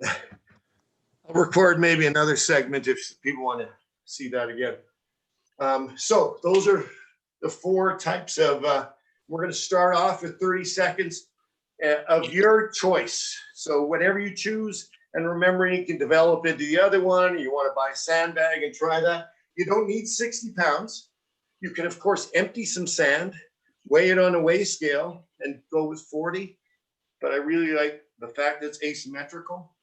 I'll record maybe another segment if people want to see that again. So those are the 4 types of, we're going to start off with 30 seconds of your choice. So whatever you choose, and remember, you can develop into the other one. You want to buy a sandbag and try that. You don't need 60 pounds. You can, of course, empty some sand, weigh it on a weigh scale, and go with 40. But I really like the fact that it's asymmetrical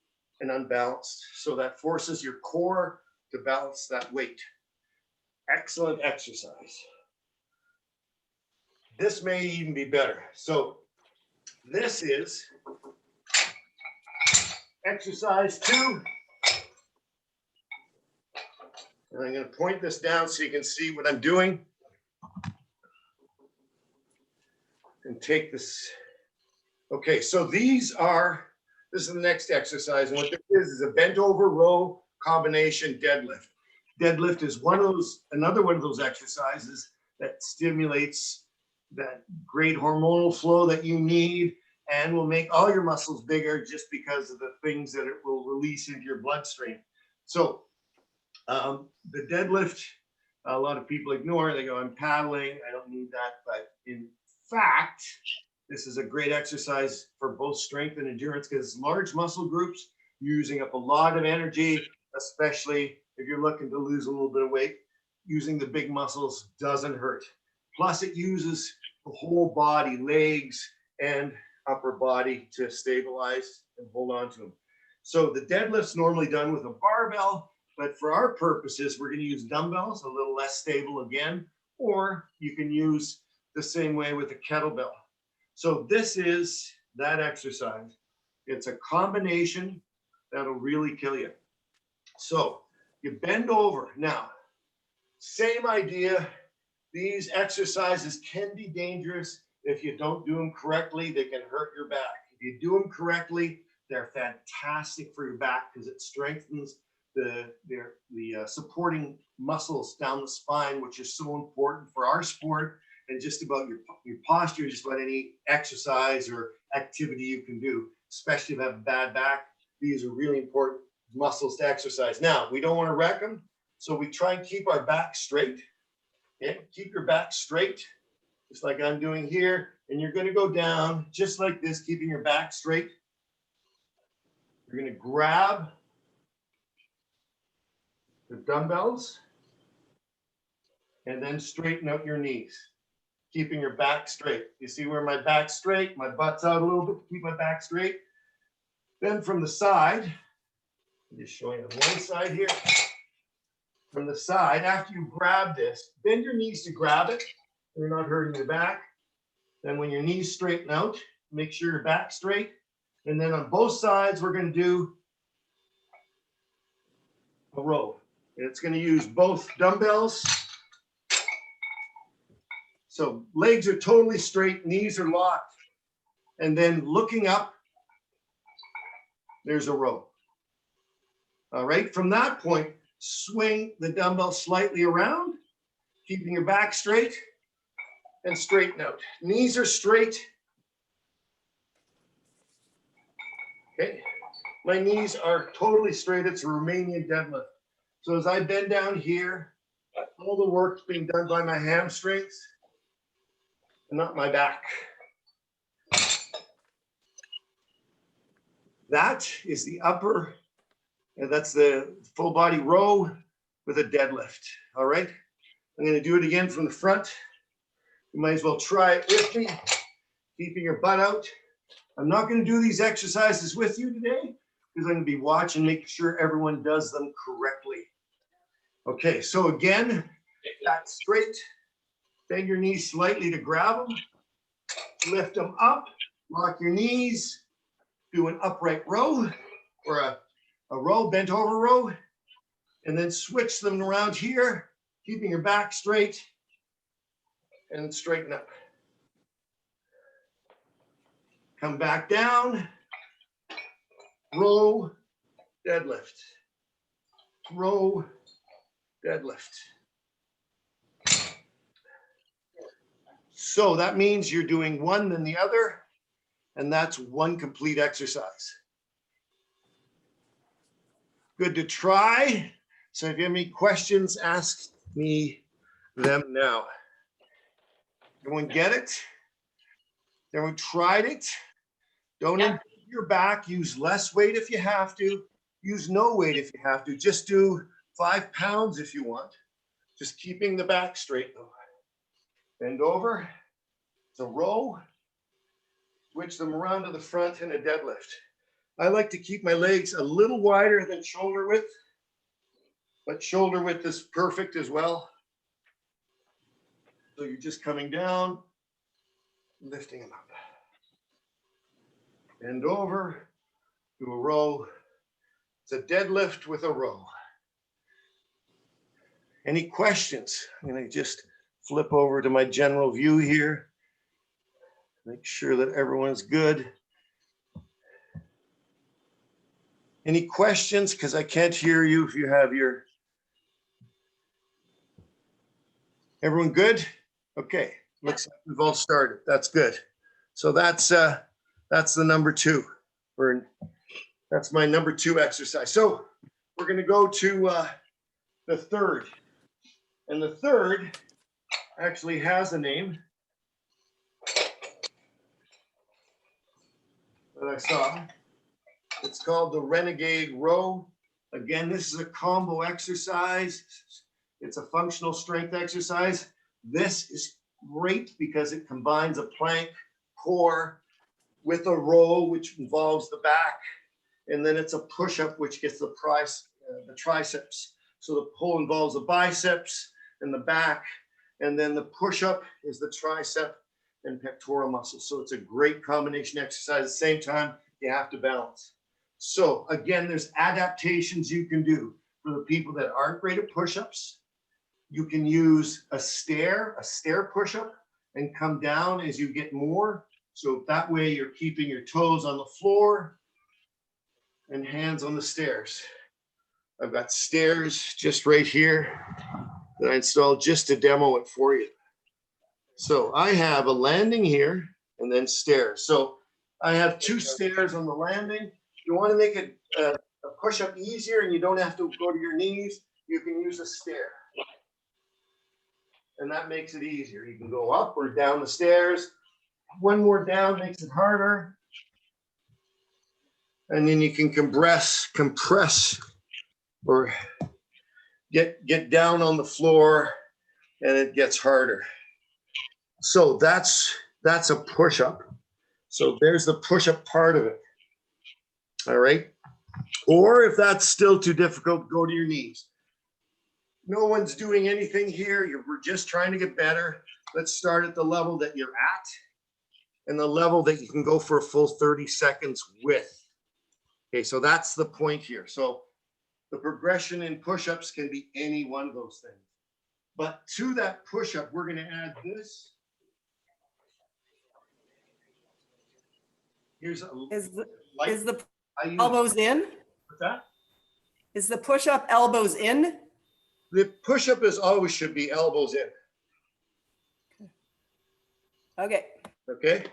and unbalanced. So that forces your core to balance that weight. Excellent exercise. This may even be better. So this is exercise 2. And I'm going to point this down so you can see what I'm doing. And take this. Okay, so this is the next exercise. And what this is a bent over row combination deadlift. Deadlift is another one of those exercises that stimulates that great hormonal flow that you need and will make all your muscles bigger just because of the things that it will release into your bloodstream. So the deadlift, a lot of people ignore. They go, I'm paddling, I don't need that. But in fact, this is a great exercise for both strength and endurance because large muscle groups using up a lot of energy, especially if you're looking to lose a little bit of weight. Using the big muscles doesn't hurt. Plus it uses the whole body, legs and upper body to stabilize and hold on to them. So the deadlift's normally done with a barbell, but for our purposes, we're going to use dumbbells, a little less stable again, or you can use the same way with a kettlebell. So this is that exercise. It's a combination that'll really kill you. So you bend over. Now, same idea. These exercises can be dangerous if you don't do them correctly. They can hurt your back. If you do them correctly, they're fantastic for your back because it strengthens the supporting muscles down the spine, which is so important for our sport and just about your posture, just about any exercise or activity you can do, especially if you have a bad back. These are really important muscles to exercise. Now, we don't want to wreck them, so we try and keep our back straight. Okay? Keep your back straight, just like I'm doing here. And you're going to go down just like this, keeping your back straight. You're going to grab the dumbbells and then straighten out your knees, keeping your back straight. You see where my back's straight, my butt's out a little bit to keep my back straight. Then from the side, I'm just showing on one side here. From the side, after you grab this, bend your knees to grab it. So you're not hurting your back. Then when your knees straighten out, make sure your back's straight. And then on both sides, we're going to do a row. And it's going to use both dumbbells. So legs are totally straight, knees are locked. And then looking up, there's a row. All right, from that point, swing the dumbbell slightly around, keeping your back straight and straighten out. Knees are straight. Okay, my knees are totally straight. It's a Romanian deadlift. So as I bend down here, all the work's being done by my hamstrings and not my back. That is the upper, and that's the full body row with a deadlift. All right, I'm going to do it again from the front. You might as well try it with me, keeping your butt out. I'm not going to do these exercises with you today because I'm going to be watching, making sure everyone does them correctly. Okay, so again, back straight, bend your knees slightly to grab them, lift them up, lock your knees, do an upright row or a row, bent over row, and then switch them around here, keeping your back straight and straighten up. Come back down, row, deadlift, row, deadlift. So that means you're doing one then the other, and that's one complete exercise. good to try. So if you have any questions, ask me them now. Everyone get it? Everyone tried it? Don't Yeah. your back. Use less weight if you have to. Use no weight if you have to. Just do 5 pounds if you want. Just keeping the back straight though. Bend over. It's a row. Switch them around to the front and a deadlift. I like to keep my legs a little wider than shoulder width, but shoulder width is perfect as well. So you're just coming down, lifting them up. Bend over, do a row. It's a deadlift with a row. Any questions? I'm going to just flip over to my general view here. Make sure that everyone's good. Any questions? Because I can't hear you if you have your... Everyone good? Okay, looks like we've all started. That's good. So that's the number 2. That's my number 2 exercise. So we're going to go to the third. And the third actually has a name that I saw. It's called the Renegade Row. Again, this is a combo exercise. It's a functional strength exercise. This is great because it combines a plank, core, with a row, which involves the back. And then it's a push-up, which gets the triceps. So the pull involves the biceps and the back. And then the push-up is the tricep and pectoral muscles. So it's a great combination exercise. At the same time, you have to balance. So again, there's adaptations you can do for the people that aren't great at push-ups. You can use a stair push-up and come down as you get more. So that way you're keeping your toes on the floor and hands on the stairs. I've got stairs just right here that I installed just to demo it for you. So I have a landing here and then stairs. So I have 2 stairs on the landing. You want to make a push-up easier and you don't have to go to your knees, you can use a stair. And that makes it easier. You can go up or down the stairs. One more down makes it harder. And then you can compress or get down on the floor and it gets harder. So that's a push-up. So there's the push-up part of it. All right. Or if that's still too difficult, go to your knees. No one's doing anything here. We're just trying to get better. Let's start at the level that you're at and the level that you can go for a full 30 seconds with. Okay, so that's the point here. So the progression in push-ups can be any one of those things. But to that push-up, we're going to add this. Here's a Is the I use, elbows in? what's that? Is the push-up elbows in? The push-up is always should be elbows in. Okay. Okay.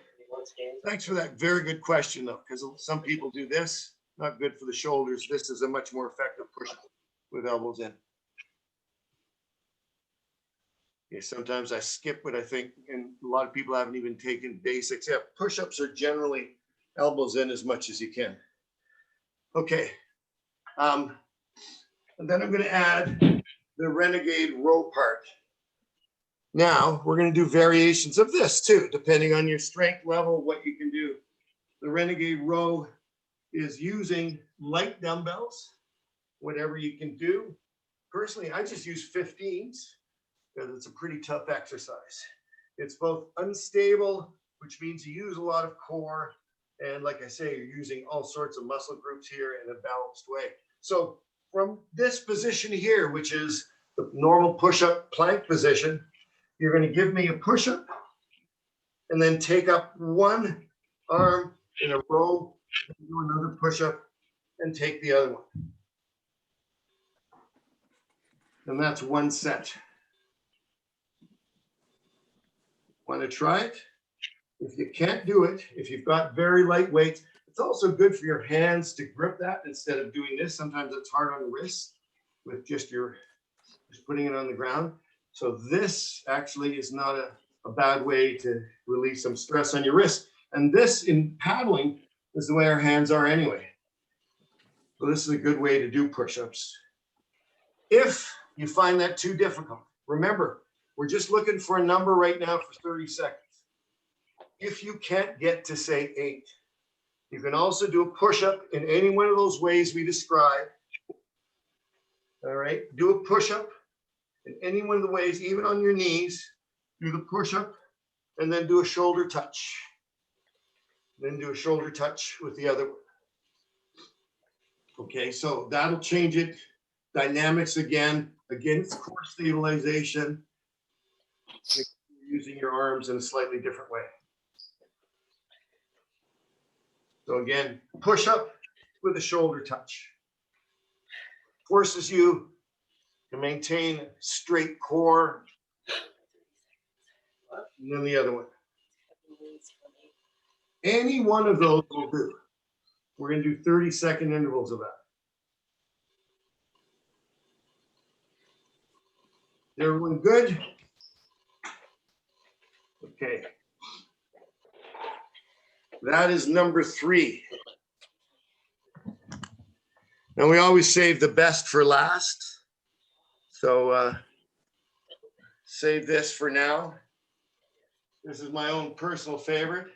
Thanks for that. Very good question, though, because some people do this. Not good for the shoulders. This is a much more effective push-up with elbows in. Okay, sometimes I skip what I think, and a lot of people haven't even taken basics. Yeah, push-ups are generally elbows in as much as you can. Okay. And then I'm going to add the Renegade row part. Now we're going to do variations of this too, depending on your strength level, what you can do. The Renegade row is using light dumbbells, whatever you can do. Personally, I just use 15s because it's a pretty tough exercise. It's both unstable, which means you use a lot of core. And like I say, you're using all sorts of muscle groups here in a balanced way. So from this position here, which is the normal push-up plank position, you're going to give me a push-up and then take up one arm in a row, do another push-up and take the other one. And that's one set. Want to try it? If you can't do it, if you've got very light weights, It's also good for your hands to grip that instead of doing this. Sometimes it's hard on the wrist with just putting it on the ground. So this actually is not a bad way to release some stress on your wrist. And this in paddling is the way our hands are anyway. So this is a good way to do push-ups. If you find that too difficult, remember, we're just looking for a number right now for 30 seconds. If you can't get to say 8, you can also do a push-up in any one of those ways we described. All right, do a push-up in any one of the ways, even on your knees. Do the push-up and then do a shoulder touch. Then do a shoulder touch with the other one. Okay, so that'll change it. Dynamics again. Again, it's core stabilization. You're using your arms in a slightly different way. So again, push up with a shoulder touch. Forces you to maintain a straight core. And then the other one. Any one of those will do. We're going to do 30-second intervals of that. Everyone good? Okay. That is number 3. Now we always save the best for last. So save this for now. This is my own personal favorite.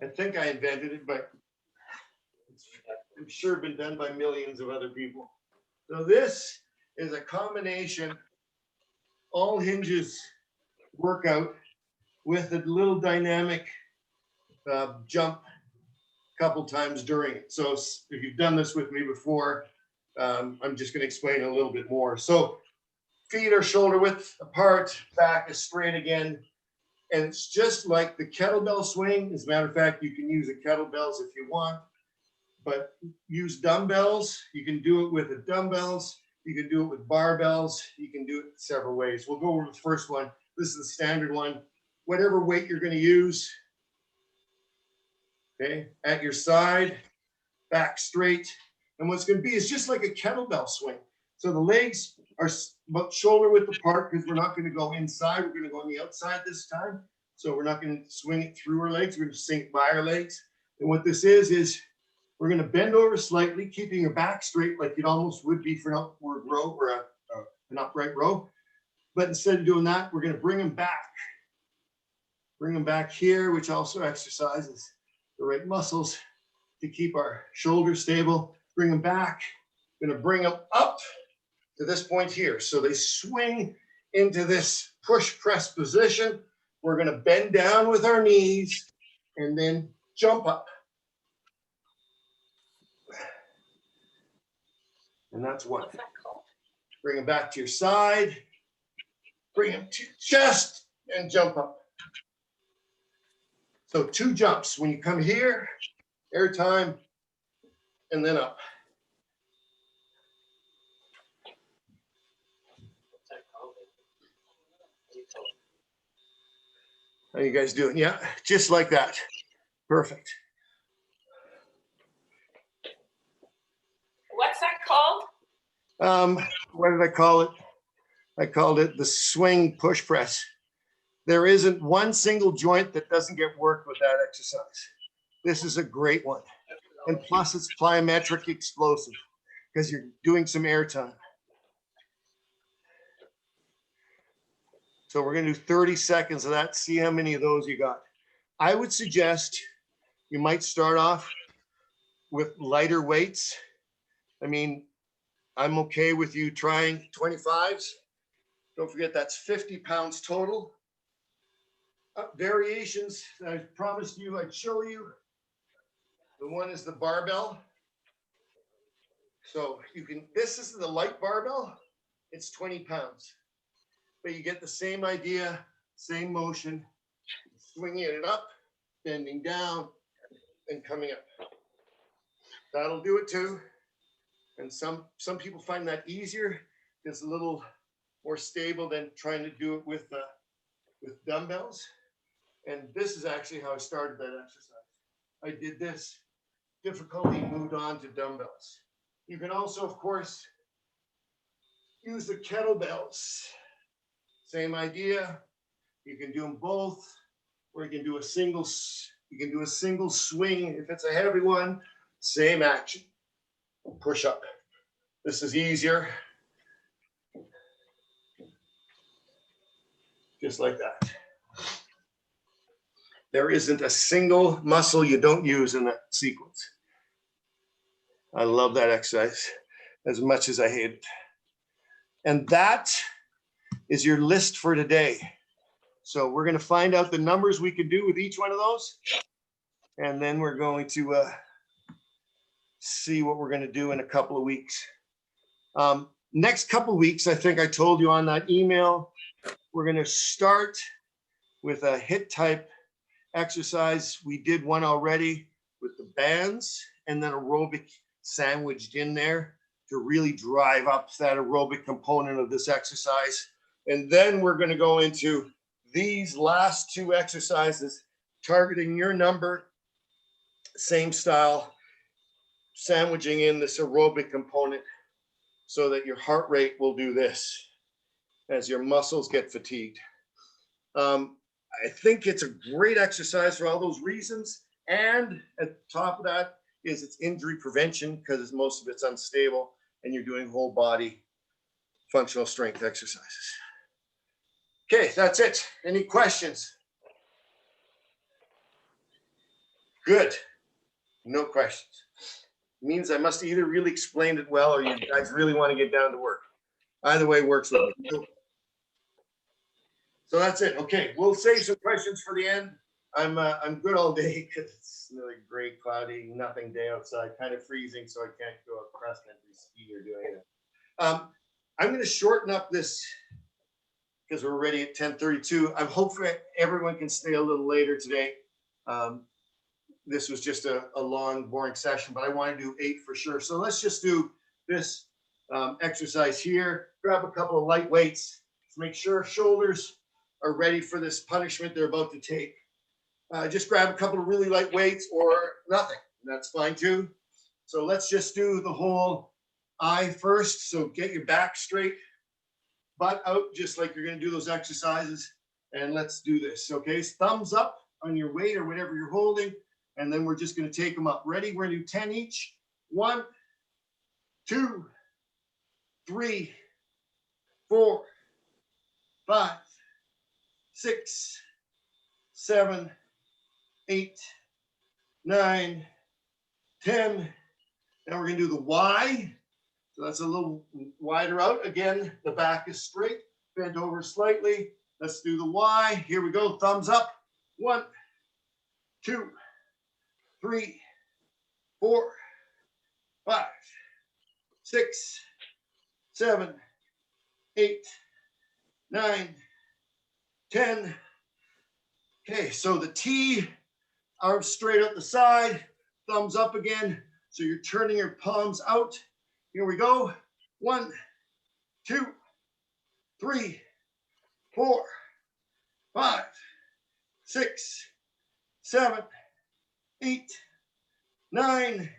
I think I invented it, but I'm sure been done by millions of other people. So this is a combination all hinges workout with a little dynamic jump a couple times during it. So if you've done this with me before, I'm just going to explain a little bit more. So feet are shoulder width apart, back is straight again. And it's just like the kettlebell swing. As a matter of fact, you can use the kettlebells if you want, but use dumbbells. You can do it with the dumbbells. You can do it with barbells. You can do it several ways. We'll go over the first one. This is the standard one. Whatever weight you're going to use, okay, at your side, back straight. And what's going to be is just like a kettlebell swing. So the legs are about shoulder width apart because we're not going to go inside. We're going to go on the outside this time. So we're not going to swing it through our legs. We're going to swing it by our legs. And what this is we're going to bend over slightly, keeping your back straight like it almost would be for an upward row or an upright row. But instead of doing that, we're going to bring them back. Bring them back here, which also exercises the right muscles to keep our shoulders stable. Bring them back. Going to bring them up to this point here. So they swing into this push press position. We're going to bend down with our knees and then jump up. And that's one. Bring them back to your side. Bring them to your chest and jump up. So 2 jumps. When you come here, air time, and then up. How you guys doing? Yeah, just like that. Perfect. What's that called? What did I call it? I called it the swing push press. There isn't one single joint that doesn't get worked with that exercise. This is a great one. And plus it's plyometric explosive because you're doing some air time. So we're going to do 30 seconds of that. See how many of those you got. I would suggest you might start off with lighter weights. I mean, I'm okay with you trying 25s. Don't forget that's 50 pounds total. Variations, I promised you I'd show you. The one is the barbell. So you can, this is the light barbell. It's 20 pounds. But you get the same idea, same motion, swinging it up, bending down, and coming up. That'll do it too. And some people find that easier. It's a little more stable than trying to do it with dumbbells. And this is actually how I started that exercise. I did this difficulty, moved on to dumbbells. You can also, of course, use the kettlebells. Same idea. You can do them both, or you can do a single swing if it's a heavy one. Same action. Push up. This is easier. Just like that. There isn't a single muscle you don't use in that sequence. I love that exercise as much as I hate it. And that is your list for today. So we're going to find out the numbers we can do with each one of those. And then we're going to see what we're going to do in a couple of weeks. Next couple of weeks, I think I told you on that email, we're going to start with a HIIT type exercise. We did one already with the bands and then aerobic sandwiched in there to really drive up that aerobic component of this exercise. And then we're going to go into these last two exercises, targeting your number, same style, sandwiching in this aerobic component so that your heart rate will do this as your muscles get fatigued. I think it's a great exercise for all those reasons. And at the top of that is it's injury prevention because most of it's unstable and you're doing whole body functional strength exercises. Okay, that's it. Any questions? Good. No questions. It means I must either really explained it well or you guys really want to get down to work. Either way works with me. So that's it. Okay, we'll save some questions for the end. I'm good all day because it's really gray, cloudy, nothing day outside, kind of freezing, so I can't go across country ski or do anything. I'm going to shorten up this because we're already at 10:32. I'm hoping everyone can stay a little later today. This was just a long, boring session, but I want to do 8 for sure. So let's just do this exercise here. Grab a couple of light weights to make sure shoulders are ready for this punishment they're about to take. Just grab a couple of really light weights or nothing. That's fine too. So let's just do the whole eye first. So get your back straight, butt out, just like you're going to do those exercises. And let's do this. Okay, thumbs up on your weight or whatever you're holding. And then we're just going to take them up. Ready? We're going to do 10 each. 1, 2, 3, 4, 5, 6, 7, 8, 9, 10. Now we're going to do the Y. So that's a little wider out. Again, the back is straight, bent over slightly. Let's do the Y. Here we go. Thumbs up. 1, 2, 3, 4, 5, 6, 7, 8, 9, 10. Okay, so the T, arms straight up the side, thumbs up again. So you're turning your palms out. Here we go. 1, 2, 3, 4, 5, 6, 7, 8, 9,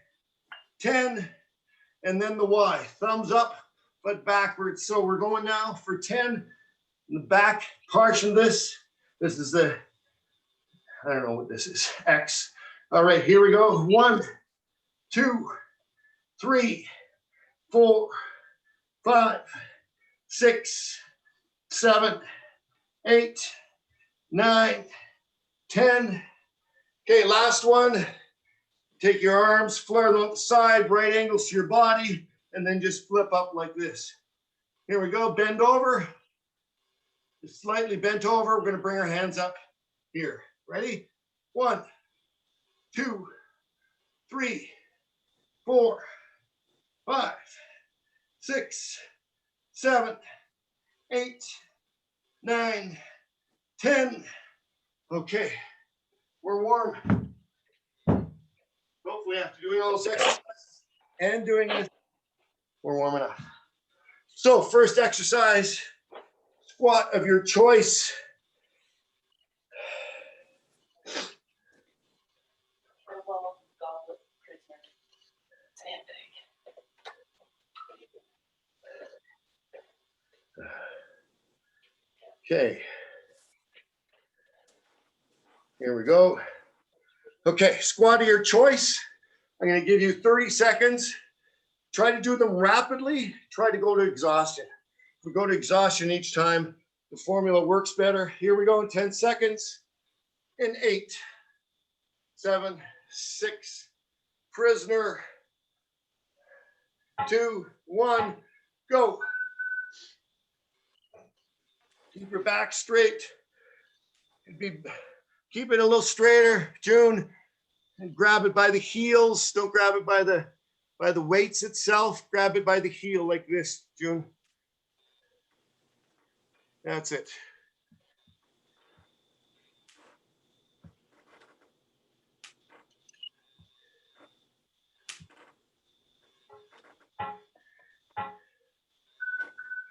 10, and then the Y. Thumbs up, but backwards. So we're going now for 10. In the back portion of this is the, I don't know what this is, X. All right, here we go. 1, 2, 3, 4, 5, 6, 7, 8, 9, 10. Okay, last one. Take your arms, flare them up the side, right angles to your body, and then just flip up like this. Here we go, bend over. Just slightly bent over. We're going to bring our hands up here. Ready? 1, 2, 3, 4, 5, 6, 7, 8, 9, 10. Okay, we're warm. Hopefully after doing all those exercises and doing this, we're warm enough. So first exercise, squat of your choice. Okay. Here we go. Okay, squat of your choice. I'm going to give you 30 seconds. Try to do them rapidly. Try to go to exhaustion. If we go to exhaustion each time, the formula works better. Here we go in 10 seconds. In 8, 7, 6, prisoner, 2, 1, go. Keep your back straight. Keep it a little straighter, June, and grab it by the heels. Don't grab it by the weights itself. Grab it by the heel like this, June. That's it.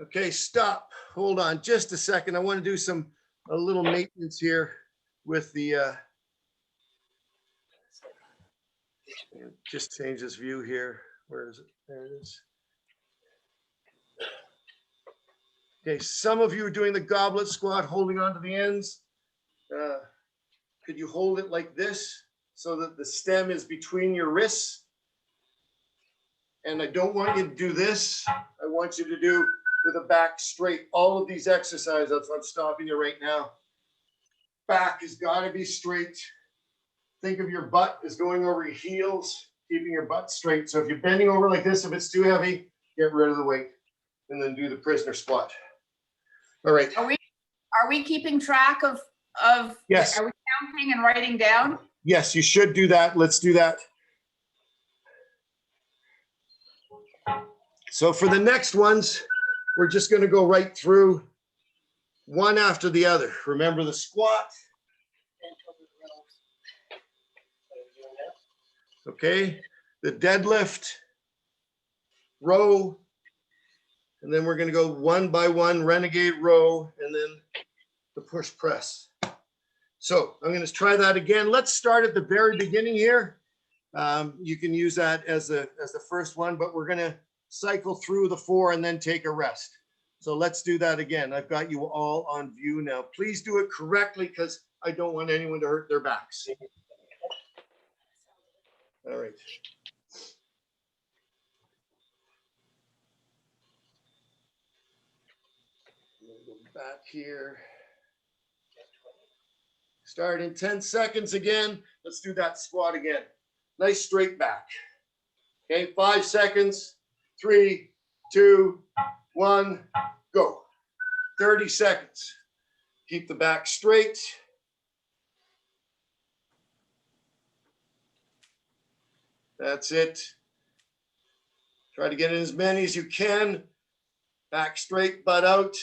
Okay, stop. Hold on just a second. I want to do a little maintenance here with the just change this view here. Where is it? There it is. Okay, some of you are doing the goblet squat, holding on to the ends. Could you hold it like this so that the stem is between your wrists? And I don't want you to do this. I want you to do with the back straight. All of these exercises, that's why I'm stopping you right now. Back has got to be straight. Think of your butt as going over your heels, keeping your butt straight. So if you're bending over like this, if it's too heavy, get rid of the weight and then do the prisoner squat. All right. Are we keeping track of Yes. Are we counting and writing down? Yes, you should do that. Let's do that. So for the next ones, we're just going to go right through one after the other. Remember the squat. Okay, the deadlift, row, and then we're going to go one by one, renegade row, and then the push press. So I'm going to try that again. Let's start at the very beginning here. You can use that as the first one, but we're going to cycle through the 4 and then take a rest. So let's do that again. I've got you all on view now. Please do it correctly because I don't want anyone to hurt their backs. All right. Go back here. Start in 10 seconds again. Let's do that squat again. Nice straight back. Okay, 5 seconds. 3, 2, 1, go. 30 seconds. Keep the back straight. That's it. Try to get in as many as you can. Back straight, butt out.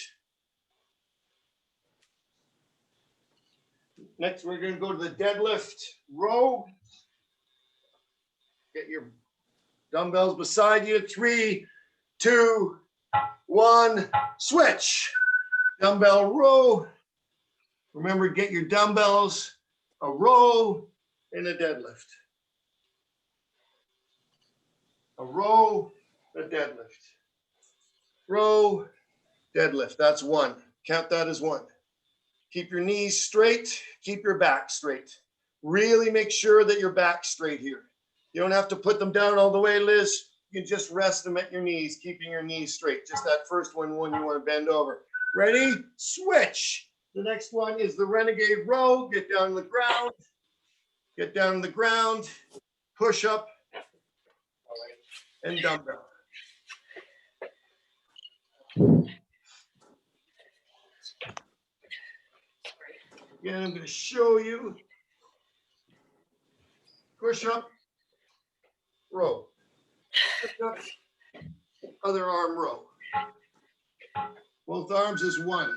Next, we're going to go to the deadlift row. Get your dumbbells beside you. 3, 2, 1, switch. Dumbbell row. Remember, get your dumbbells, a row, and a deadlift. A row, a deadlift. Row, deadlift. That's 1. Count that as 1. Keep your knees straight. Keep your back straight. Really make sure that your back's straight here. You don't have to put them down all the way, Liz. You can just rest them at your knees, keeping your knees straight. Just that first one you want to bend over. Ready? Switch. The next one is the renegade row. Get down on the ground. Get down on the ground. Push up. And dumbbell. Again, I'm going to show you. Push up. Row. Push up. Other arm row. Both arms is 1.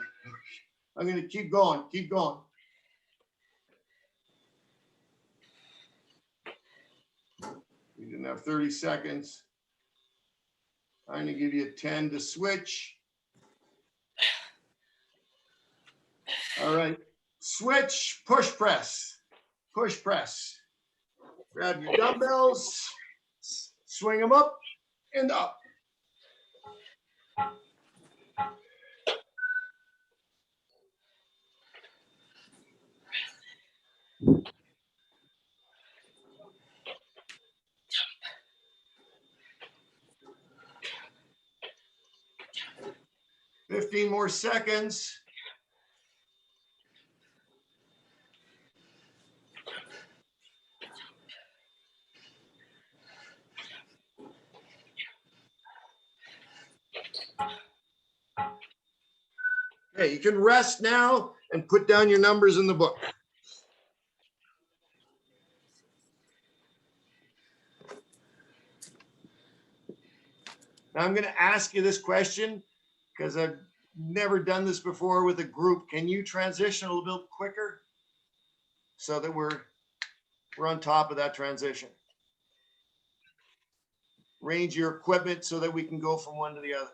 I'm going to keep going. Keep going. We didn't have 30 seconds. I'm going to give you 10 to switch. All right. Switch, push press. Push press. Grab your dumbbells. Swing them up and up. "15 more seconds." Okay, you can rest now and put down your numbers in the book. Now I'm going to ask you this question because I've never done this before with a group. Can you transition a little bit quicker so that we're on top of that transition? Range your equipment so that we can go from one to the other.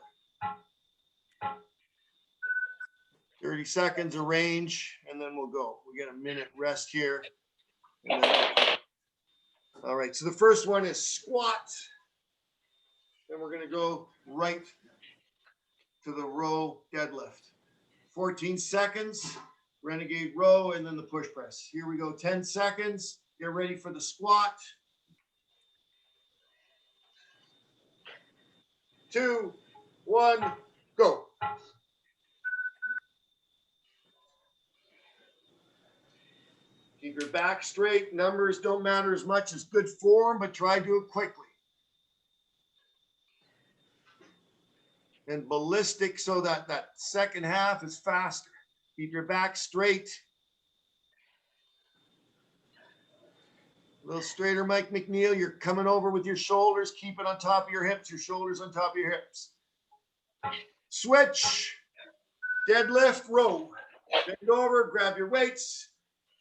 30 seconds of range, and then we'll go. We get a minute rest here. And then, all right, so the first one is squat. Then we're going to go right to the row deadlift. 14 seconds, renegade row, and then the push press. Here we go, 10 seconds. Get ready for the squat. 2, 1, go. Keep your back straight. Numbers don't matter as much as good form, but try to do it quickly. And ballistic so that that second half is faster. Keep your back straight. A little straighter, Mike McNeil. You're coming over with your shoulders. Keep it on top of your hips. Your shoulders on top of your hips. Switch. Deadlift, row. Bend over, grab your weights.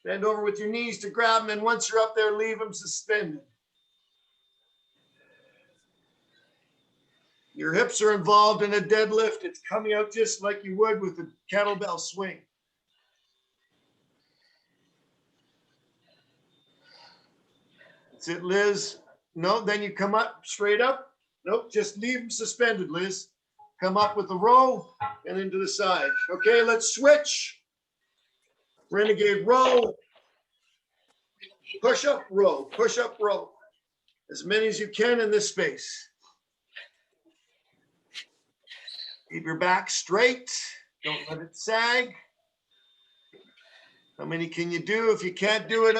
Bend over with your knees to grab them, and once you're up there, leave them suspended. Your hips are involved in a deadlift. It's coming out just like you would with a kettlebell swing. That's it, Liz. No, then you come up straight up. Nope, just leave them suspended, Liz. Come up with the row and into the side. Okay, let's switch. Renegade row, push up row, push up row. As many as you can in this space. Keep your back straight. Don't let it sag. How many can you do? If you can't do it,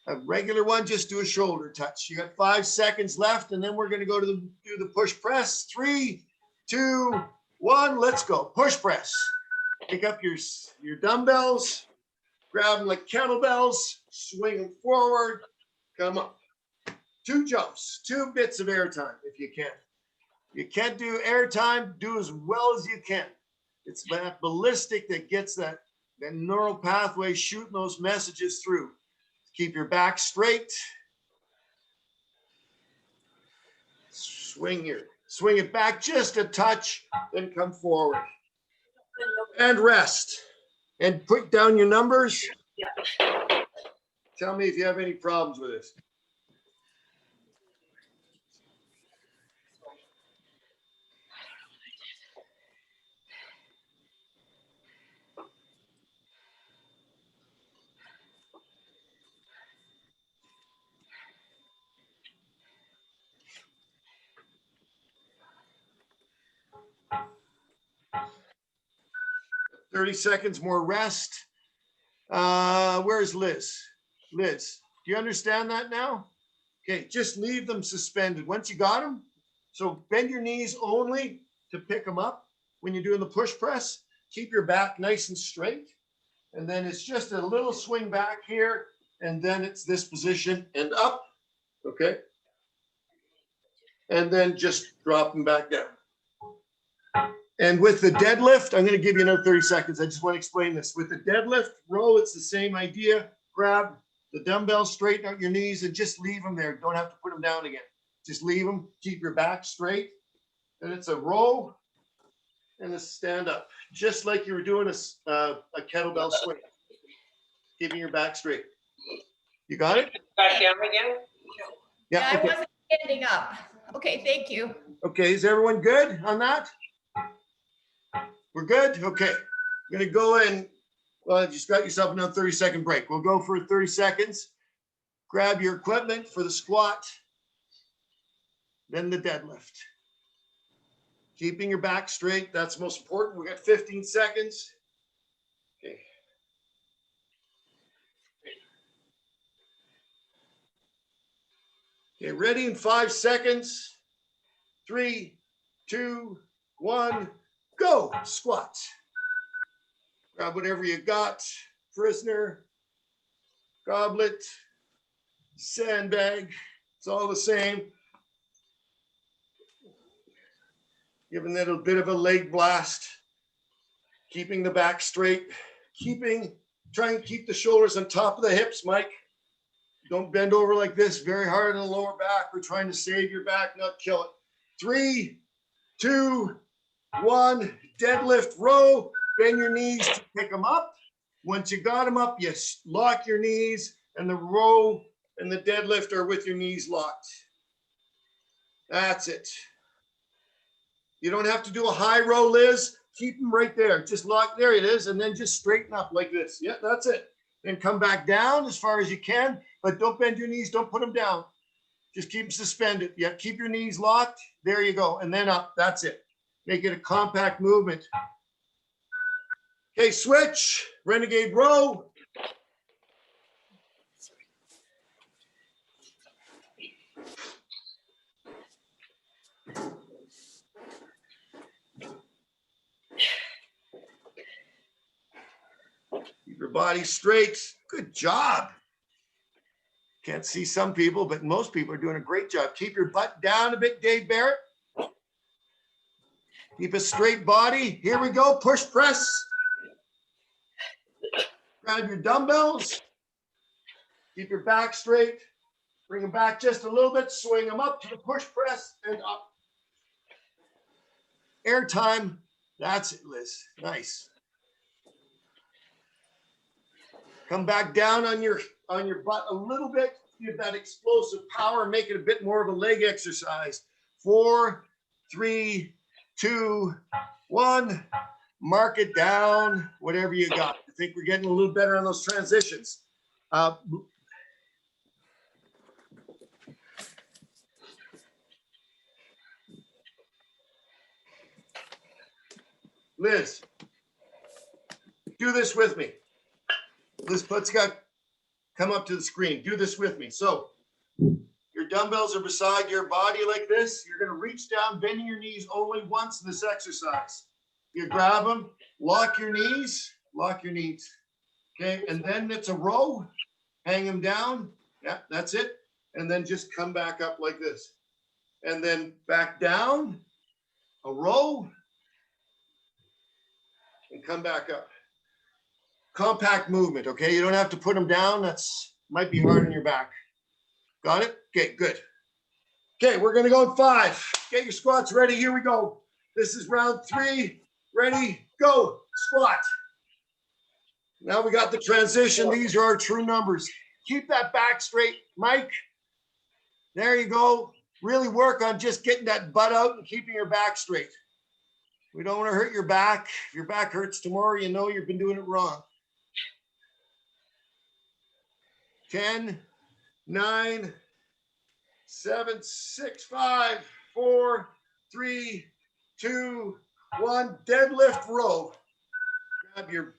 a regular one, just do a shoulder touch. You got 5 seconds left, and then we're going to go to do the push press. 3, 2, 1, let's go. Push press. Pick up your dumbbells. Grab them like kettlebells, swing them forward, come up. 2 jumps, 2 bits of air time if you can. You can't do air time, do as well as you can. It's that ballistic that gets that neural pathway shooting those messages through. Keep your back straight. Swing it back just a touch, then come forward. And rest. And put down your numbers. Tell me if you have any problems with this. "30 seconds more rest." Where's Liz? Liz, do you understand that now? Okay, just leave them suspended. Once you got them, so bend your knees only to pick them up. When you're doing the push press, keep your back nice and straight. And then it's just a little swing back here, and then it's this position and up, okay? And then just drop them back down. And with the deadlift, I'm going to give you another 30 seconds. I just want to explain this. With the deadlift row, it's the same idea. Grab the dumbbells, straighten out your knees, and just leave them there. Don't have to put them down again. Just leave them. Keep your back straight. And it's a row and a stand up, just like you were doing a kettlebell swing. Keeping your back straight. You got it? Got camera again? Yeah, I Okay. wasn't standing up. Okay, thank you. Okay, is everyone good on that? We're good? Okay. I'm gonna go and Well, you just got yourself another 30-second break. We'll go for 30 seconds. Grab your equipment for the squat, then the deadlift. Keeping your back straight, that's most important. We got 15 seconds. Okay. Okay, ready in 5 seconds. 3, 2, 1, go. Squat. Grab whatever you got. Prisoner, goblet, sandbag. It's all the same. Giving it a bit of a leg blast. Keeping the back straight. Trying to keep the shoulders on top of the hips, Mike. Don't bend over like this. Very hard on the lower back. We're trying to save your back, not kill it. 3, 2, 1. Deadlift row. Bend your knees to pick them up. Once you got them up, you lock your knees, and the row and the deadlift are with your knees locked. That's it. You don't have to do a high row, Liz. Keep them right there. Just lock, there it is, and then just straighten up like this. Yeah, that's it. Then come back down as far as you can, but don't bend your knees. Don't put them down. Just keep them suspended. Yeah, keep your knees locked. There you go. And then up. That's it. Make it a compact movement. Okay, switch. Renegade row. Keep your body straight. Good job. Can't see some people, but most people are doing a great job. Keep your butt down a bit, Dave Barrett. Keep a straight body. Here we go. Push press. Grab your dumbbells. Keep your back straight. Bring them back just a little bit. Swing them up to the push press and up. Air time. That's it, Liz. Nice. Come back down on your butt a little bit. Give that explosive power. Make it a bit more of a leg exercise. 4, 3, 2, 1. Mark it down. Whatever you got. I think we're getting a little better on those transitions. Liz, do this with me. Liz Putzka, come up to the screen. Do this with me. So your dumbbells are beside your body like this. You're going to reach down, bending your knees only once in this exercise. You grab them, lock your knees. Okay, and then it's a row. Hang them down. Yeah, that's it. And then just come back up like this. And then back down, a row, and come back up. Compact movement, okay? You don't have to put them down. That's might be hard on your back. Got it? Okay, good. Okay, we're gonna go in 5. Get your squats ready. Here we go. This is round 3. Ready, go. Squat. Now we got the transition. These are our true numbers. Keep that back straight, Mike. There you go. Really work on just getting that butt out and keeping your back straight. We don't want to hurt your back. If your back hurts tomorrow, you know you've been doing it wrong. 10, 9, 7, 6, 5, 4, 3, 2, 1. Deadlift row. Grab your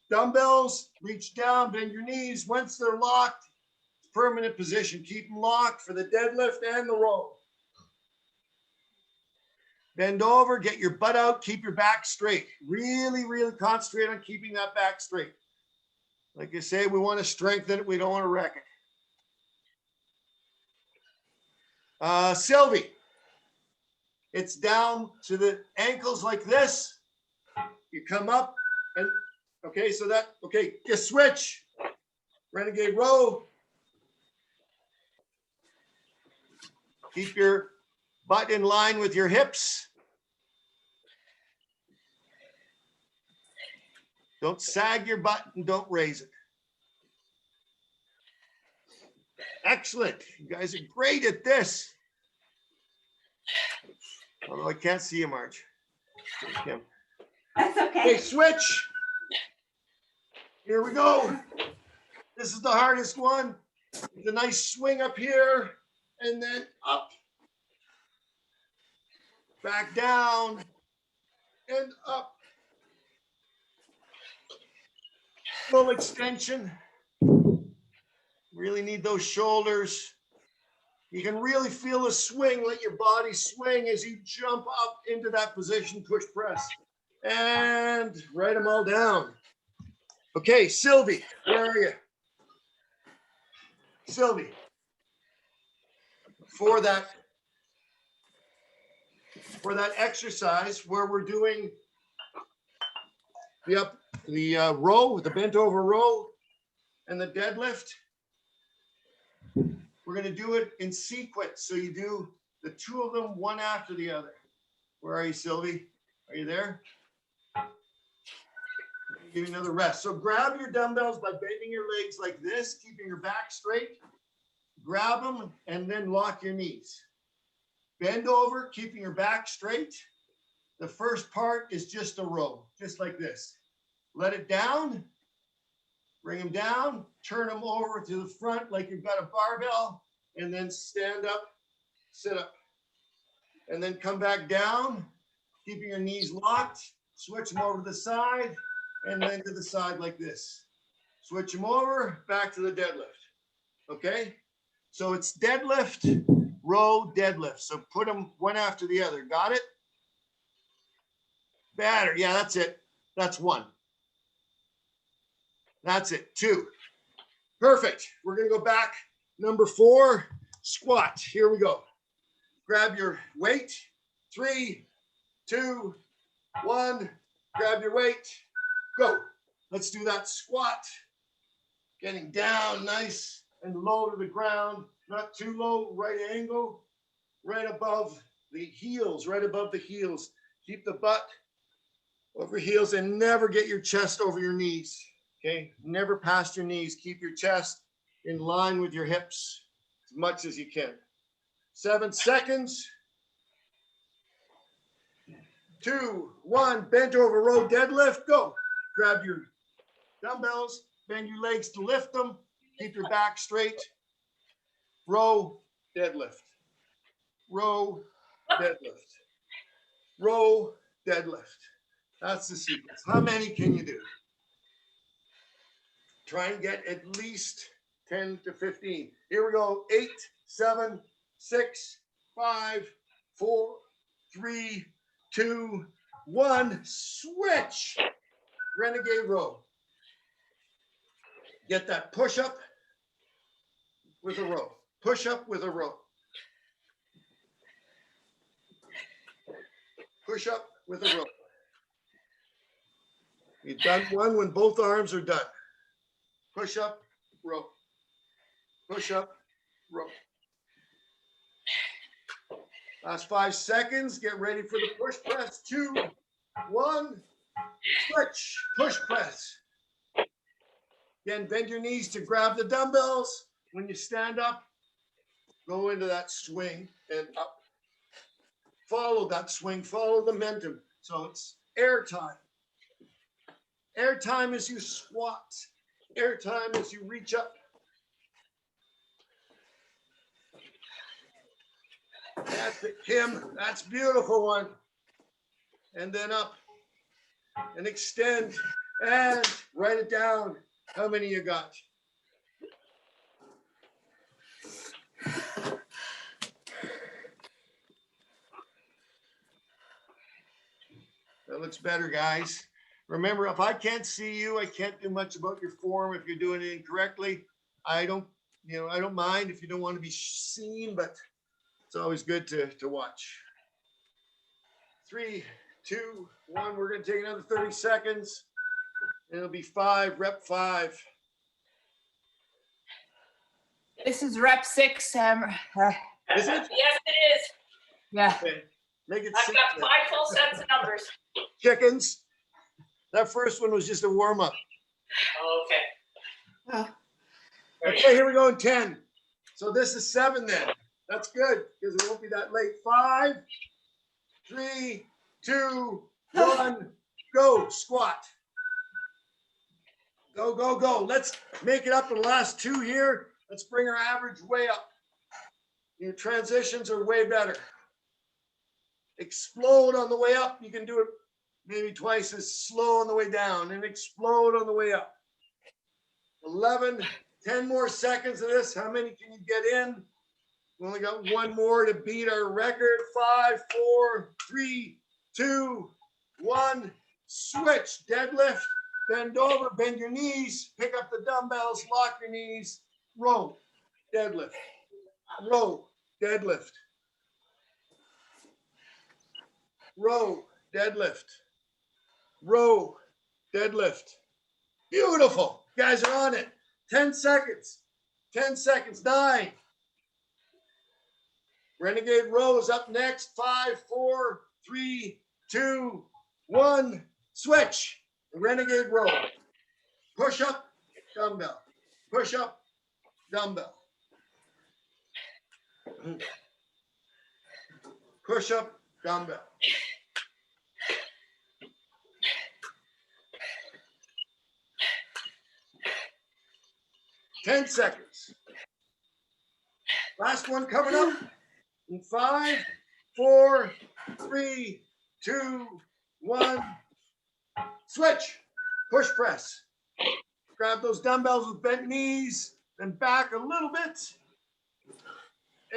dumbbells, reach down, bend your knees. Once they're locked, permanent position. Keep them locked for the deadlift and the row. Bend over, get your butt out, keep your back straight. Really, really concentrate on keeping that back straight. Like I say, we want to strengthen it. We don't want to wreck it. Sylvie, it's down to the ankles like this. You come up and, okay, so that, okay, just switch. Renegade row. Keep your butt in line with your hips. Don't sag your butt and don't raise it. Excellent. You guys are great at this. Although I can't see you, Marge. Kim. That's okay. Okay, switch. Here we go. This is the hardest one. It's a nice swing up here and then up. Back down and up. Full extension. Really need those shoulders. You can really feel the swing. Let your body swing as you jump up into that position, push press. And write them all down. Okay, Sylvie, where are you? Sylvie, for that exercise where we're doing the row, the bent over row and the deadlift, we're going to do it in sequence. So you do the two of them one after the other. Where are you, Sylvie? Are you there? Give you another rest. So grab your dumbbells by bending your legs like this, keeping your back straight. Grab them and then lock your knees. Bend over, keeping your back straight. The first part is just a row, just like this. Let it down, bring them down, turn them over to the front like you've got a barbell, and then stand up, sit up. And then come back down, keeping your knees locked, switch them over to the side, and then to the side like this. Switch them over, back to the deadlift. Okay? So it's deadlift, row, deadlift. So put them one after the other. Got it? Better. Yeah, that's it. That's one. That's it. Two. Perfect. We're going to go back. Number 4, squat. Here we go. Grab your weight. 3, 2, 1. Grab your weight. Go. Let's do that squat. Getting down nice and low to the ground. Not too low. Right angle. Right above the heels. Right above the heels. Keep the butt over heels and never get your chest over your knees. Okay? Never past your knees. Keep your chest in line with your hips as much as you can. 7 seconds. 2, 1. Bent over row deadlift. Go. Grab your dumbbells. Bend your legs to lift them. Keep your back straight. Row deadlift. Row deadlift. Row deadlift. That's the sequence. How many can you do? Try and get at least 10 to 15. Here we go. 8, 7, 6, 5, 4, 3, 2, 1. Switch. Renegade row. Get that push up with a row. Push up with a row. Push up with a row. You've done one when both arms are done. Push up, row. Push up, row. Last 5 seconds. Get ready for the push press. 2, 1. Switch. Push press. Again, bend your knees to grab the dumbbells. When you stand up, go into that swing and up. Follow that swing. Follow the momentum. So it's air time. Air time as you squat. Air time as you reach up. That's it, Kim. That's beautiful one. And then up and extend and write it down. How many you got? That looks better, guys. Remember, if I can't see you, I can't do much about your form if you're doing it incorrectly. I don't mind if you don't want to be seen, but it's always good to watch. 3, 2, 1. We're going to take another 30 seconds. It'll be 5, rep 5. This is rep 6, Sam. Is it? Yes, it is. Yeah. Okay. Make it I've 6 got then. 5 full sets of numbers. Chickens. That first one was just a warm up. Okay. Okay, here we go in 10. So this is 7 then. That's good because it won't be that late. 5, 3, 2, 1, go. Squat. Go, go, go. Let's make it up in the last two here. Let's bring our average way up. Your transitions are way better. Explode on the way up. You can do it maybe twice as slow on the way down and explode on the way up. 11, 10 more seconds of this. How many can you get in? We only got one more to beat our record. 5, 4, 3, 2, 1. Switch. Deadlift. Bend over. Bend your knees. Pick up the dumbbells. Lock your knees. Row. Deadlift. Row. Deadlift. Row. Deadlift. Row. Deadlift. Beautiful. You guys are on it. 10 seconds. 10 seconds. 9. Renegade row is up next. 5, 4, 3, 2, 1. Switch. Renegade row. Push up, dumbbell. Push up, dumbbell. Push up, dumbbell. Ten seconds. Last one coming up. In 5, 4, 3, 2, 1. Switch. Push press. Grab those dumbbells with bent knees, then back a little bit.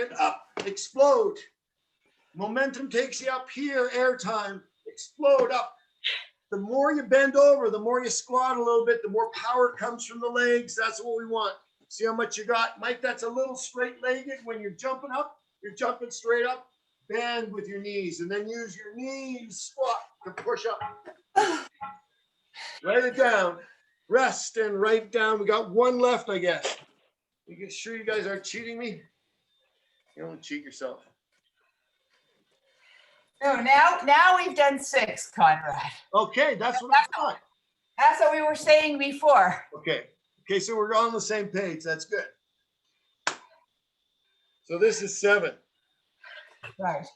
And up. Explode. Momentum takes you up here. Air time. Explode up. The more you bend over, the more you squat a little bit, the more power comes from the legs. That's what we want. See how much you got? Mike, that's a little straight-legged. When you're jumping up, you're jumping straight up. Bend with your knees, and then use your knees squat to push up. Write it down. Rest and write down. We got one left, I guess. You sure you guys aren't cheating me? You don't cheat yourself. No, now we've done 6, Conrad. Okay, that's what I thought. That's what we were saying before. Okay. Okay, so we're on the same page. That's good. So this is 7. Right.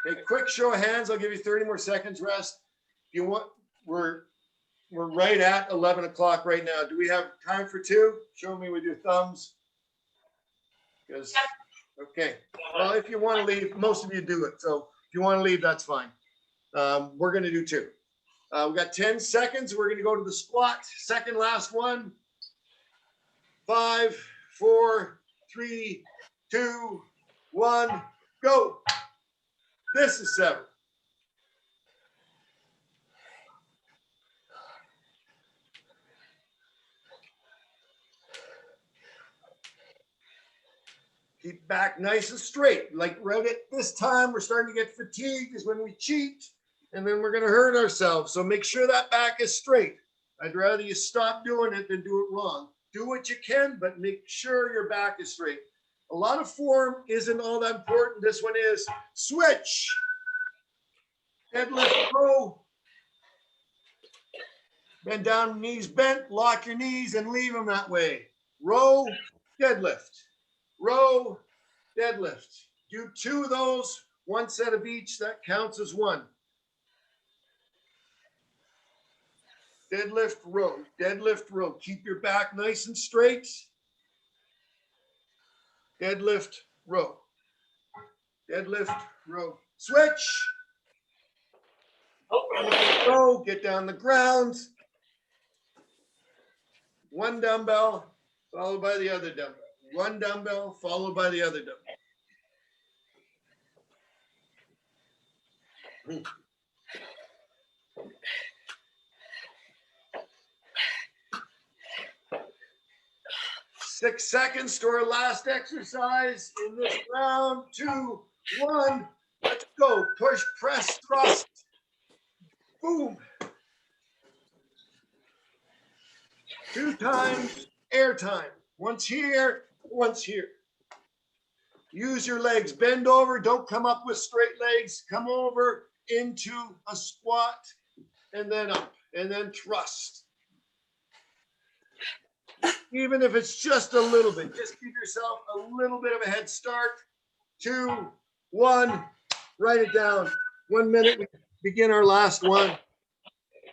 Okay, quick show of hands. I'll give you 30 more seconds rest. If you want, we're right at 11 o'clock right now. Do we have time for 2? Show me with your thumbs. Because, okay. Well, if you want to leave, most of you do it. So if you want to leave, that's fine. We're going to do 2. We got 10 seconds. We're going to go to the squat. Second last one. 5, 4, 3, 2, 1, go. This is 7. Keep back nice and straight. Like right at this time, we're starting to get fatigued is when we cheat, and then we're going to hurt ourselves. So make sure that back is straight. I'd rather you stop doing it than do it wrong. Do what you can, but make sure your back is straight. A lot of form isn't all that important. This one is. Switch. Deadlift row. Bend down, knees bent. Lock your knees and leave them that way. Row, deadlift. Row, deadlift. Do 2 of those, 1 set of each. That counts as 1. Deadlift row, deadlift row. Keep your back nice and straight. Deadlift row. Deadlift row. Switch. Go, get down the ground. 1 dumbbell followed by the other dumbbell. 1 dumbbell followed by the other dumbbell. 6 seconds to our last exercise in this round. 2, 1. Let's go. Push, press, thrust. Boom. 2 times air time. Once here, once here. Use your legs. Bend over. Don't come up with straight legs. Come over into a squat and then up and then thrust. Even if it's just a little bit, just give yourself a little bit of a head start. 2, 1, write it down. 1 minute. begin our last one.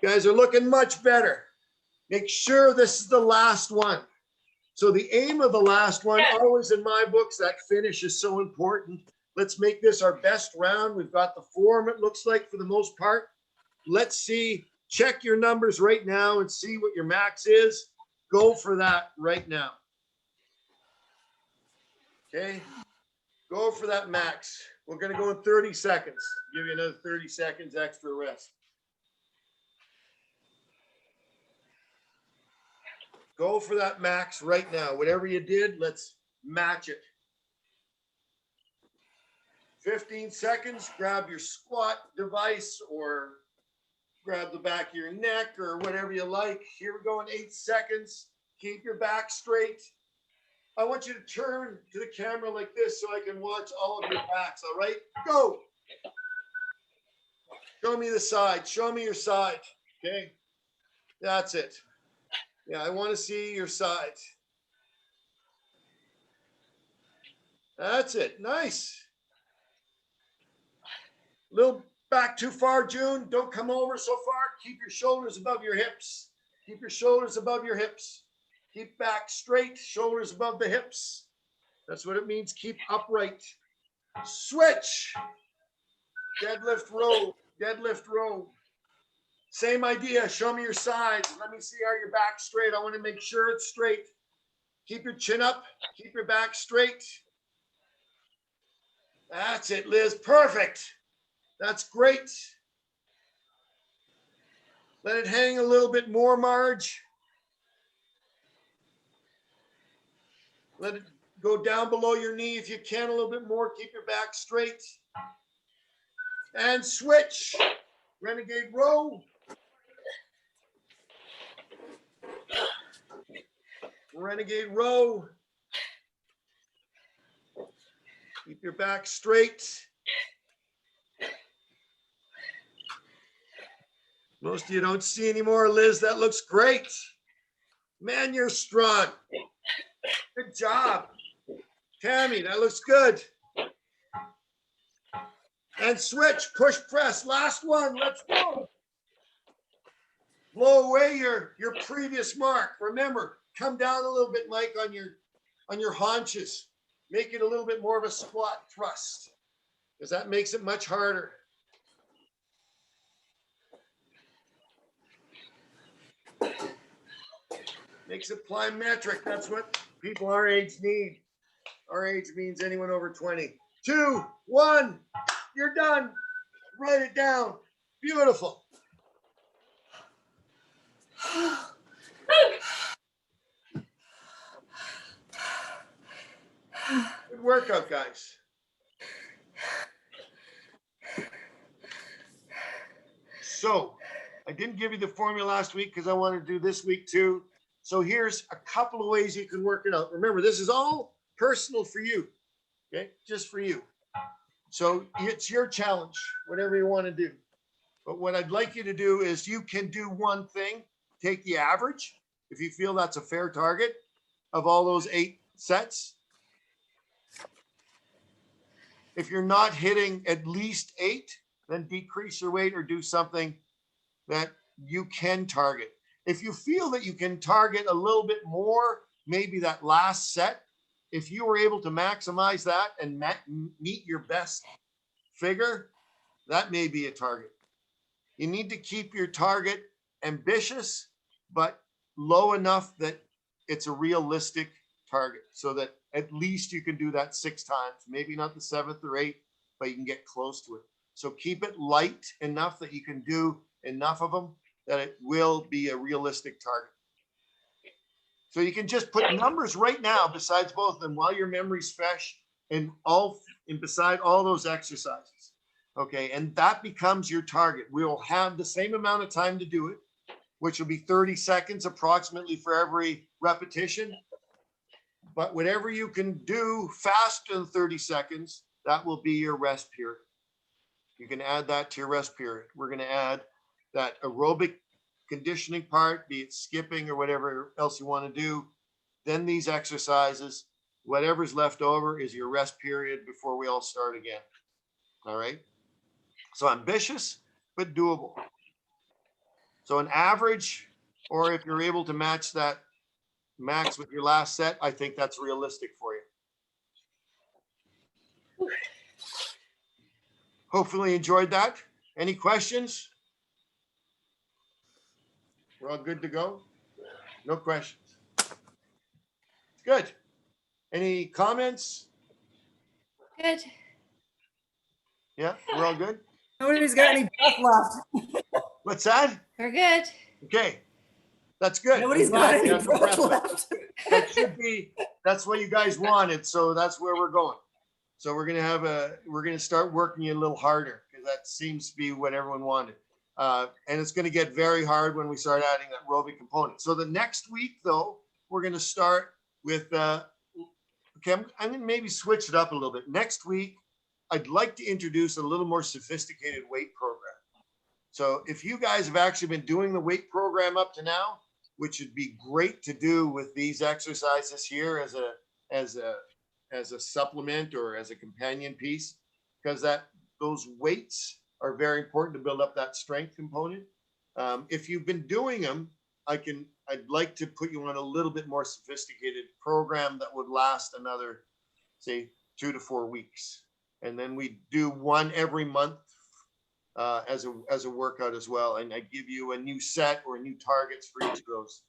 You guys are looking much better. Make sure this is the last one. So the aim of the last one, Yes. always in my books, that finish is so important. Let's make this our best round. We've got the form, it looks like, for the most part. Let's see, check your numbers right now and see what your max is. Go for that right now. Okay, go for that max. We're gonna go in 30 seconds. Give you another 30 seconds extra rest. Go for that max right now. Whatever you did, let's match it. 15 seconds, grab your squat device or grab the back of your neck or whatever you like. Here we go in 8 seconds. Keep your back straight. I want you to turn to the camera like this so I can watch all of your backs, all right? Go. Show me the side. Show me your side, okay? That's it. Yeah, I want to see your side. That's it. Nice. Little back too far, June. Don't come over so far. Keep your shoulders above your hips. Keep your shoulders above your hips. Keep back straight, shoulders above the hips. That's what it means. Keep upright. Switch. Deadlift row. Deadlift row. Same idea. Show me your sides. Let me see how your back's straight. I want to make sure it's straight. Keep your chin up. Keep your back straight. That's it, Liz. Perfect. That's great. Let it hang a little bit more, Marge. Let it go down below your knee if you can a little bit more. Keep your back straight. And switch. Renegade row. Renegade row. Keep your back straight. Most of you don't see anymore, Liz. That looks great. Man, you're strong. Good job. Tammy, that looks good. And switch, push, press. Last one. Let's go. Blow away your previous mark. Remember, come down a little bit, Mike, on your haunches. Make it a little bit more of a squat thrust, because that makes it much harder. Makes it plyometric. That's what people our age need. Our age means anyone over 20. 2, 1, you're done. Write it down. Beautiful. Good workout, guys. So I didn't give you the formula last week because I wanted to do this week too. So here's a couple of ways you can work it out. Remember, this is all personal for you, okay? Just for you. So it's your challenge, whatever you want to do. But what I'd like you to do is you can do one thing, take the average, if you feel that's a fair target of all those 8 sets. If you're not hitting at least 8, then decrease your weight or do something that you can target. If you feel that you can target a little bit more, maybe that last set, if you were able to maximize that and meet your best figure, that may be a target. You need to keep your target ambitious, but low enough that it's a realistic target so that at least you can do that 6 times, maybe not the 7th or 8th, but you can get close to it. So keep it light enough that you can do enough of them that it will be a realistic target. So you can just put numbers right now besides both of them while your memory's fresh and beside all those exercises. Okay, and that becomes your target. We'll have the same amount of time to do it, which will be 30 seconds approximately for every repetition. But whatever you can do faster than 30 seconds, that will be your rest period. You can add that to your rest period. We're going to add that aerobic conditioning part, be it skipping or whatever else you want to do. Then these exercises, whatever's left over is your rest period before we all start again. All right. So ambitious, but doable. So an average, or if you're able to match that max with your last set, I think that's realistic for you. Hopefully you enjoyed that. Any questions? We're all good to go? No questions. Good. Any comments? Good. Yeah, we're all good? Nobody's got any breath left. What's that? We're good. Okay, that's good. Nobody's I'm got glad you any have no breath breath left. That should be, that's what you guys wanted, so that's where we're going. So we're gonna start working you a little harder, because that seems to be what everyone wanted. And it's gonna get very hard when we start adding that aerobic component. So the next week, though, we're gonna start with, okay, I'm gonna maybe switch it up a little bit. Next week, I'd like to introduce a little more sophisticated weight program. So if you guys have actually been doing the weight program up to now, which would be great to do with these exercises here as a supplement or as a companion piece, because those weights are very important to build up that strength component. If you've been doing them, I'd like to put you on a little bit more sophisticated program that would last another, say, 2 to 4 weeks. And then we do one every month as a workout as well. And I give you a new set or new targets for each of those.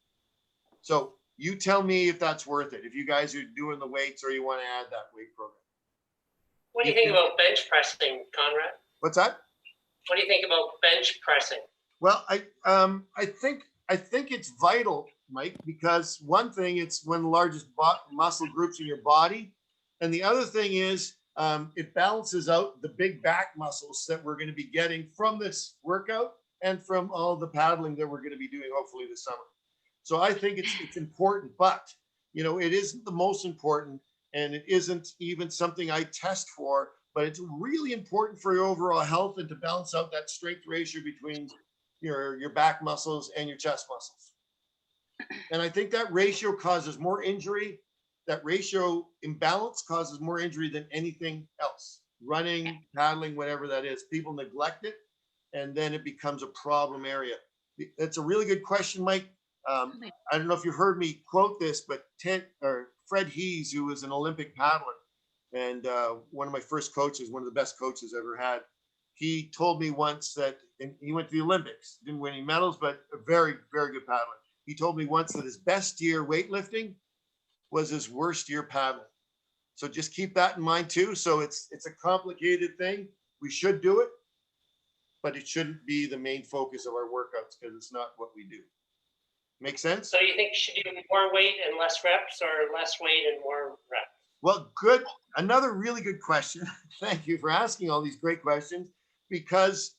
So you tell me if that's worth it, if you guys are doing the weights or you want to add that weight program. What do you think about bench pressing, Conrad? What's that? What do you think about bench pressing? Well, I think it's vital, Mike, because one thing, it's one of the largest muscle groups in your body. And the other thing is, it balances out the big back muscles that we're going to be getting from this workout and from all the paddling that we're going to be doing hopefully this summer. So I think it's important, but it isn't the most important, and it isn't even something I test for, but it's really important for your overall health and to balance out that strength ratio between your back muscles and your chest muscles. And I think that ratio causes more injury. That ratio imbalance causes more injury than anything else. Running, paddling, whatever that is. People neglect it, and then it becomes a problem area. That's a really good question, Mike. I don't know if you heard me quote this, but Fred Hees, who was an Olympic paddler and one of my first coaches, one of the best coaches I ever had, he told me once that, and he went to the Olympics, didn't win any medals, but a very, very good paddler. He told me once that his best year weightlifting was his worst year paddling. So just keep that in mind too. So it's a complicated thing. We should do it, but it shouldn't be the main focus of our workouts because it's not what we do. Make sense? So you think you should do more weight and less reps, or less weight and more reps? Well, good. Another really good question. Thank you for asking all these great questions, because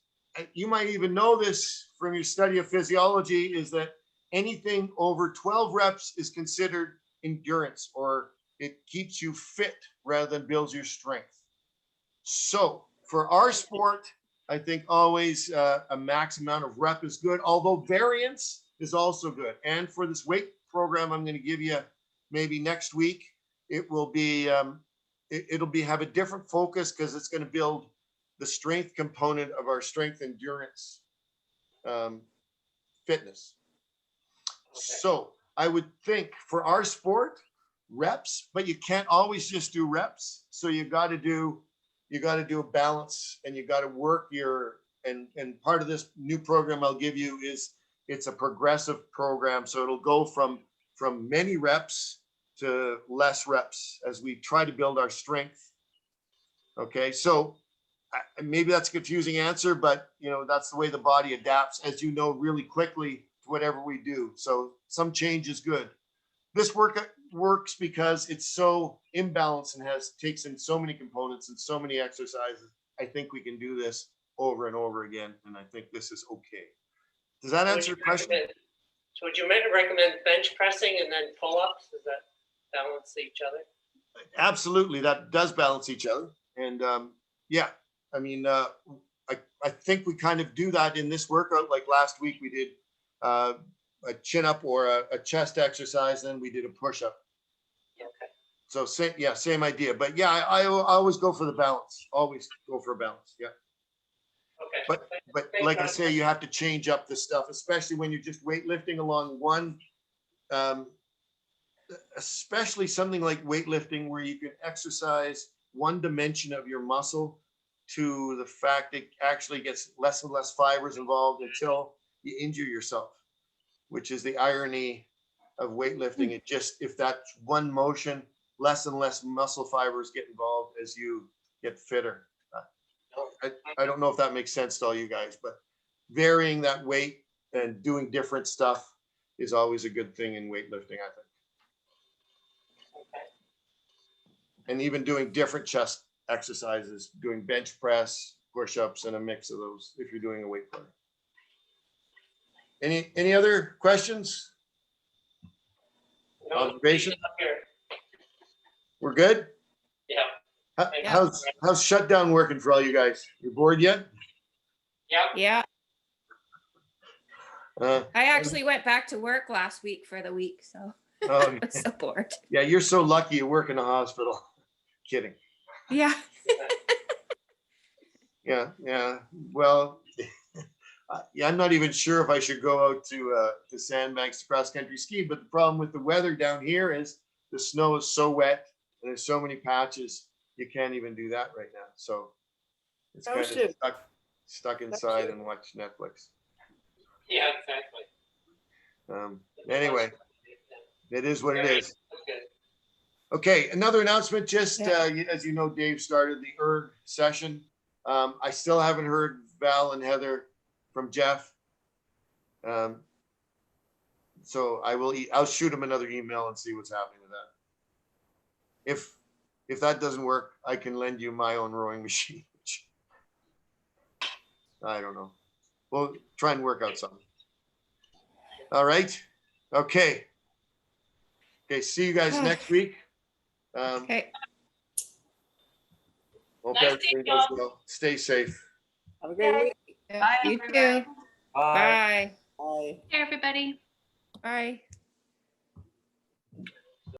you might even know this from your study of physiology, is that anything over 12 reps is considered endurance, or it keeps you fit rather than builds your strength. So for our sport, I think always a max amount of rep is good, although variance is also good. And for this weight program, I'm going to give you maybe next week, it will be, it'll have a different focus because it's going to build the strength component of our strength endurance fitness. So I would think for our sport, reps, but you can't always just do reps. So you got to do a balance, and you got to work and part of this new program I'll give you is it's a progressive program. So it'll go from many reps to less reps as we try to build our strength. Okay. So maybe that's a confusing answer, but that's the way the body adapts, as you know, really quickly to whatever we do. So some change is good. This workout works because it's so imbalanced and takes in so many components and so many exercises. I think we can do this over and over again, and I think this is okay. Does that answer your question? So would you recommend bench pressing and then pull-ups? Does that balance each other? Absolutely, that does balance each other. And yeah, I mean, I think we kind of do that in this workout. Like last week, we did a chin up or a chest exercise, then we did a push up. Okay. So same idea. But yeah, I always go for the balance. Always go for a balance. Yeah. Okay. But like I say, you have to change up the stuff, especially when you're just weightlifting along one, especially something like weightlifting where you can exercise one dimension of your muscle to the fact it actually gets less and less fibers involved until you injure yourself, which is the irony of weightlifting. It just, if that's one motion, less and less muscle fibers get involved as you get fitter. I don't know if that makes sense to all you guys, but varying that weight and doing different stuff is always a good thing in weightlifting, I think. And even doing different chest exercises, doing bench press, push-ups, and a mix of those if you're doing a weight player. Any other questions? No, Observation? up here. We're good? Yeah, How's shutdown working for all you guys? You bored yet? yeah. Yeah. Uh, I actually went back to work last week for the week, so oh, I was so bored. yeah, you're so lucky you work in a hospital. Kidding. Yeah. Yeah. Well, yeah, I'm not even sure if I should go out to Sandbanks to cross country ski, but the problem with the weather down here is the snow is so wet and there's so many patches, you can't even do that right now. So it's kind of stuck inside and watch Netflix. Yeah, exactly. Anyway, it is what it is. Okay. Okay, another announcement, just as you know, Dave started the ERG session. I still haven't heard Val and Heather from Jeff. So I'll shoot him another email and see what's happening with that. If that doesn't work, I can lend you my own rowing machine. I don't know. We'll try and work out something. All right. Okay. See you guys next week. Okay. Hope Nice everything seeing goes y'all. well. Stay safe. Have a great week. Yeah, Bye, you everybody. too. Bye. Bye. Bye. Hey, everybody. Bye.